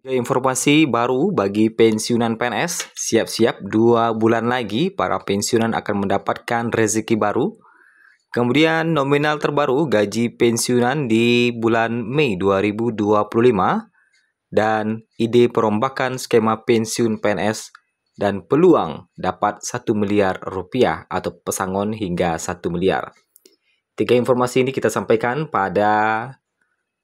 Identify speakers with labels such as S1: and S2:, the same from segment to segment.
S1: Informasi baru bagi pensiunan PNS, siap-siap 2 bulan lagi para pensiunan akan mendapatkan rezeki baru. Kemudian nominal terbaru gaji pensiunan di bulan Mei 2025 dan ide perombakan skema pensiun PNS dan peluang dapat 1 miliar rupiah atau pesangon hingga 1 miliar. 3 informasi ini kita sampaikan pada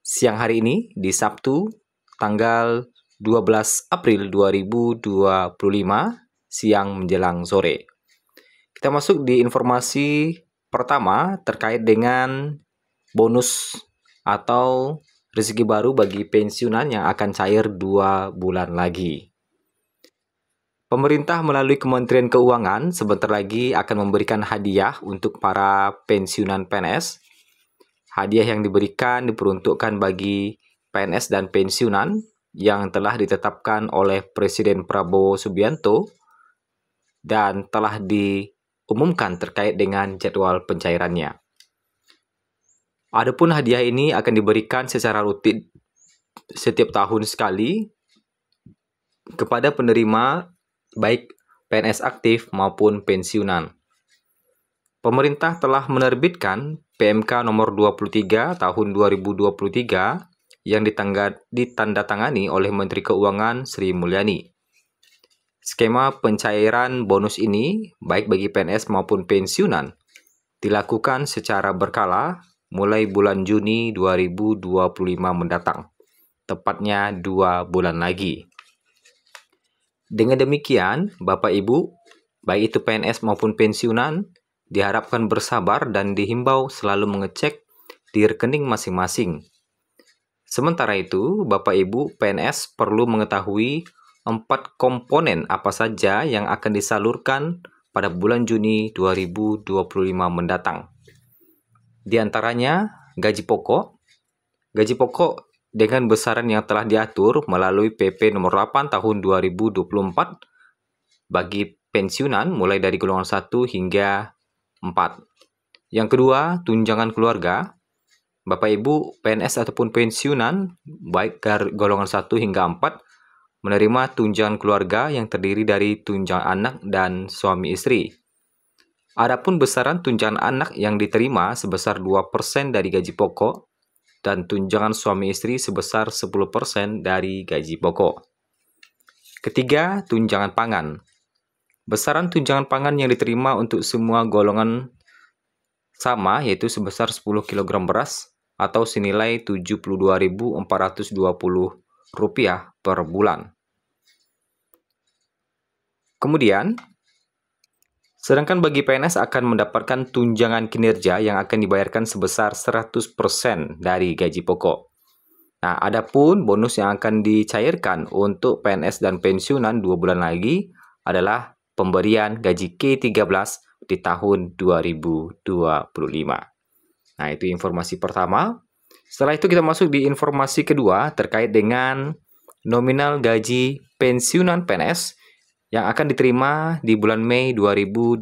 S1: siang hari ini di Sabtu tanggal 12 April 2025 siang menjelang sore. Kita masuk di informasi pertama terkait dengan bonus atau rezeki baru bagi pensiunan yang akan cair 2 bulan lagi. Pemerintah melalui Kementerian Keuangan sebentar lagi akan memberikan hadiah untuk para pensiunan PNS. Hadiah yang diberikan diperuntukkan bagi PNS dan pensiunan yang telah ditetapkan oleh Presiden Prabowo Subianto dan telah diumumkan terkait dengan jadwal pencairannya. Adapun hadiah ini akan diberikan secara rutin setiap tahun sekali kepada penerima baik PNS aktif maupun pensiunan. Pemerintah telah menerbitkan PMK nomor 23 tahun 2023 yang ditandatangani oleh Menteri Keuangan Sri Mulyani. Skema pencairan bonus ini, baik bagi PNS maupun pensiunan, dilakukan secara berkala mulai bulan Juni 2025 mendatang, tepatnya 2 bulan lagi. Dengan demikian, Bapak Ibu, baik itu PNS maupun pensiunan, diharapkan bersabar dan dihimbau selalu mengecek di rekening masing-masing. Sementara itu, Bapak Ibu PNS perlu mengetahui 4 komponen apa saja yang akan disalurkan pada bulan Juni 2025 mendatang. Di antaranya, gaji pokok. Gaji pokok dengan besaran yang telah diatur melalui PP nomor 8 tahun 2024 bagi pensiunan mulai dari golongan 1 hingga 4. Yang kedua, tunjangan keluarga. Bapak Ibu PNS ataupun pensiunan baik golongan 1 hingga 4 menerima tunjangan keluarga yang terdiri dari tunjangan anak dan suami istri. Adapun besaran tunjangan anak yang diterima sebesar 2% dari gaji pokok dan tunjangan suami istri sebesar 10% dari gaji pokok. Ketiga, tunjangan pangan. Besaran tunjangan pangan yang diterima untuk semua golongan sama, yaitu sebesar 10 kg beras atau senilai Rp72.420 per bulan. Kemudian, sedangkan bagi PNS akan mendapatkan tunjangan kinerja yang akan dibayarkan sebesar 100% dari gaji pokok. Nah, adapun bonus yang akan dicairkan untuk PNS dan pensiunan 2 bulan lagi adalah pemberian gaji K13 di tahun 2025. Nah, itu informasi pertama. Setelah itu kita masuk di informasi kedua terkait dengan nominal gaji pensiunan PNS yang akan diterima di bulan Mei 2025.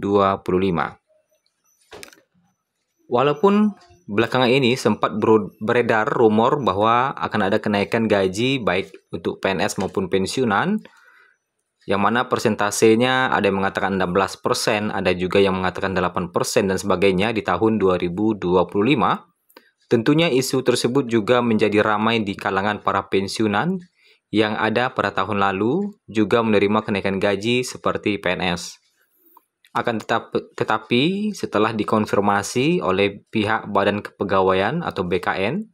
S1: Walaupun belakangan ini sempat beredar rumor bahwa akan ada kenaikan gaji baik untuk PNS maupun pensiunan, yang mana persentasenya ada yang mengatakan 16%, ada juga yang mengatakan 8% dan sebagainya di tahun 2025. Tentunya isu tersebut juga menjadi ramai di kalangan para pensiunan yang ada pada tahun lalu juga menerima kenaikan gaji seperti PNS. Akan tetapi setelah dikonfirmasi oleh pihak Badan Kepegawaian atau BKN,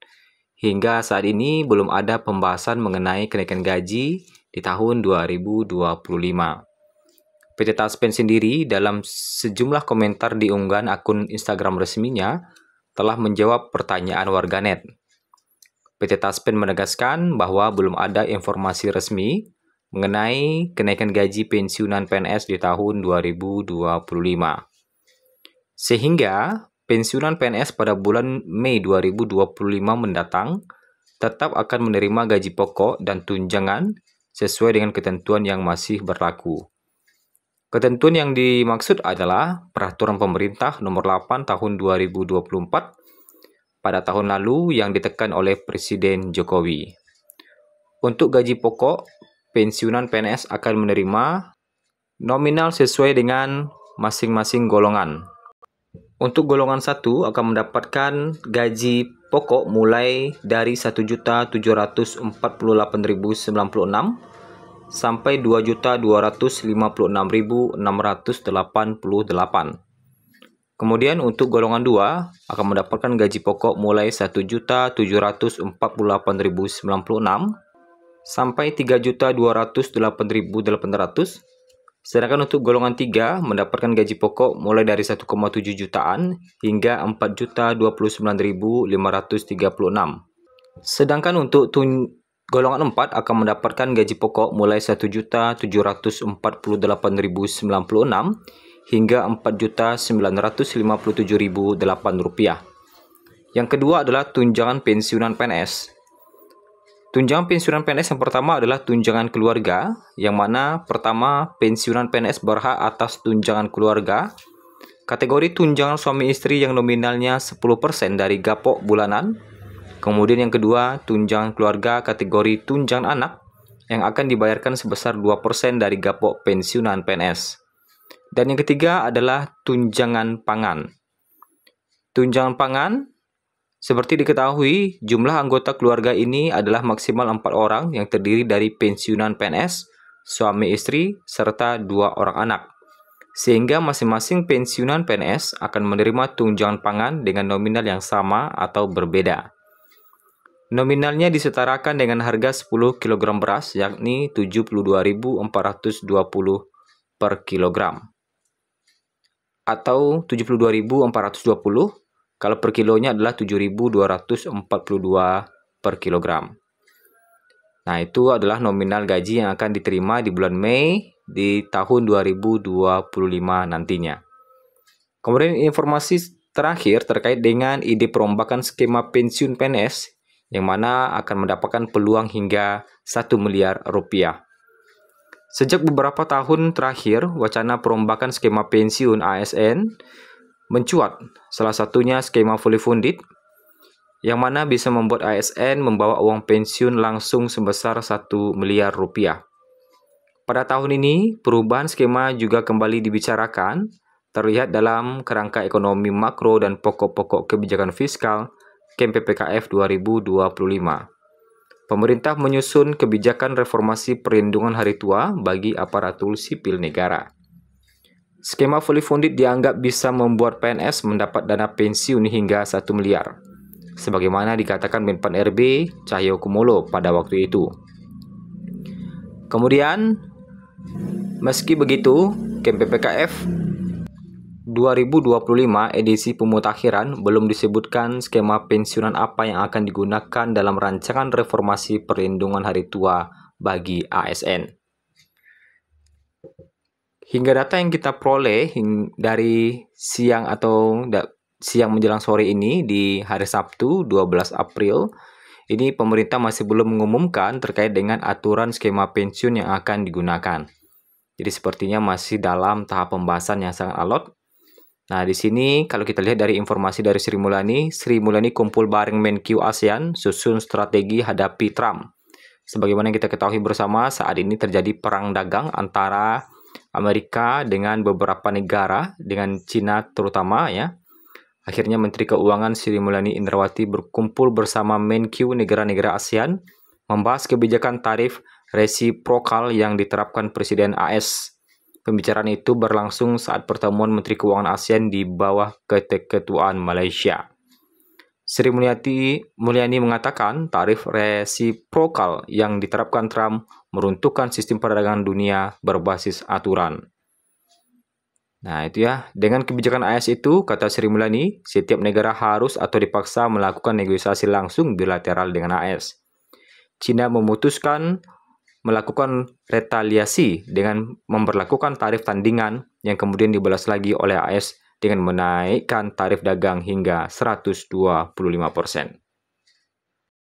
S1: hingga saat ini belum ada pembahasan mengenai kenaikan gaji di tahun 2025. PT Taspen sendiri dalam sejumlah komentar di unggahan akun Instagram resminya telah menjawab pertanyaan warganet. PT Taspen menegaskan bahwa belum ada informasi resmi mengenai kenaikan gaji pensiunan PNS di tahun 2025. Sehingga pensiunan PNS pada bulan Mei 2025 mendatang tetap akan menerima gaji pokok dan tunjangan sesuai dengan ketentuan yang masih berlaku. Ketentuan yang dimaksud adalah Peraturan Pemerintah Nomor 8 Tahun 2024 pada tahun lalu yang ditekan oleh Presiden Jokowi. Untuk gaji pokok, pensiunan PNS akan menerima nominal sesuai dengan masing-masing golongan. Untuk golongan 1 akan mendapatkan gaji pokok mulai dari 1.748.096 sampai 2.256.688. Kemudian untuk golongan 2 akan mendapatkan gaji pokok mulai 1.748.096 sampai 3.208.800. Sedangkan untuk golongan 3 mendapatkan gaji pokok mulai dari 1,7 jutaan hingga 4.029.536. Sedangkan untuk golongan 4 akan mendapatkan gaji pokok mulai 1.748.096 hingga 4.957.008 rupiah. Yang kedua adalah tunjangan pensiunan PNS. Tunjangan pensiunan PNS yang pertama adalah tunjangan keluarga, yang mana pertama pensiunan PNS berhak atas tunjangan keluarga. Kategori tunjangan suami istri yang nominalnya 10% dari gapok bulanan. Kemudian yang kedua, tunjangan keluarga kategori tunjangan anak yang akan dibayarkan sebesar 2% dari gapok pensiunan PNS. Dan yang ketiga adalah tunjangan pangan. Tunjangan pangan, seperti diketahui, jumlah anggota keluarga ini adalah maksimal 4 orang yang terdiri dari pensiunan PNS, suami istri, serta 2 orang anak. Sehingga masing-masing pensiunan PNS akan menerima tunjangan pangan dengan nominal yang sama atau berbeda. Nominalnya disetarakan dengan harga 10 kg beras, yakni 72.420 per kilogram. Atau 72.420, kalau per kilonya adalah 7.242 per kilogram. Nah, itu adalah nominal gaji yang akan diterima di bulan Mei di tahun 2025 nantinya. Kemudian informasi terakhir terkait dengan ide perombakan skema pensiun PNS yang mana akan mendapatkan peluang hingga 1 miliar rupiah. Sejak beberapa tahun terakhir, wacana perombakan skema pensiun ASN mencuat, salah satunya skema fully funded, yang mana bisa membuat ASN membawa uang pensiun langsung sebesar 1 miliar rupiah. Pada tahun ini, perubahan skema juga kembali dibicarakan, terlihat dalam kerangka ekonomi makro dan pokok-pokok kebijakan fiskal KMPPKF 2025. Pemerintah menyusun kebijakan reformasi perlindungan hari tua bagi aparatur sipil negara. Skema fully funded dianggap bisa membuat PNS mendapat dana pensiun hingga 1 miliar, sebagaimana dikatakan Menpan RB Cahyokumolo pada waktu itu. Kemudian, meski begitu, KMPPKF 2025 edisi pemutakhiran belum disebutkan skema pensiunan apa yang akan digunakan dalam rancangan reformasi perlindungan hari tua bagi ASN. Hingga data yang kita peroleh dari siang menjelang sore ini di hari Sabtu 12 April, ini pemerintah masih belum mengumumkan terkait dengan aturan skema pensiun yang akan digunakan. Jadi sepertinya masih dalam tahap pembahasan yang sangat alot. Nah, di sini kalau kita lihat dari informasi dari Sri Mulyani kumpul bareng Menq ASEAN susun strategi hadapi Trump. Sebagaimana yang kita ketahui bersama, saat ini terjadi perang dagang antara Amerika dengan beberapa negara, dengan Cina terutama ya. Akhirnya Menteri Keuangan Sri Mulyani Indrawati berkumpul bersama Menq negara-negara ASEAN membahas kebijakan tarif resiprokal yang diterapkan Presiden AS. Pembicaraan itu berlangsung saat pertemuan Menteri Keuangan ASEAN di bawah keketuaan Malaysia. Sri Mulyani mengatakan tarif resiprokal yang diterapkan Trump meruntuhkan sistem perdagangan dunia berbasis aturan. Nah, itu ya. Dengan kebijakan AS itu, kata Sri Mulyani, setiap negara harus atau dipaksa melakukan negosiasi langsung bilateral dengan AS. China memutuskan melakukan retaliasi dengan memberlakukan tarif tandingan yang kemudian dibalas lagi oleh AS dengan menaikkan tarif dagang hingga 125%.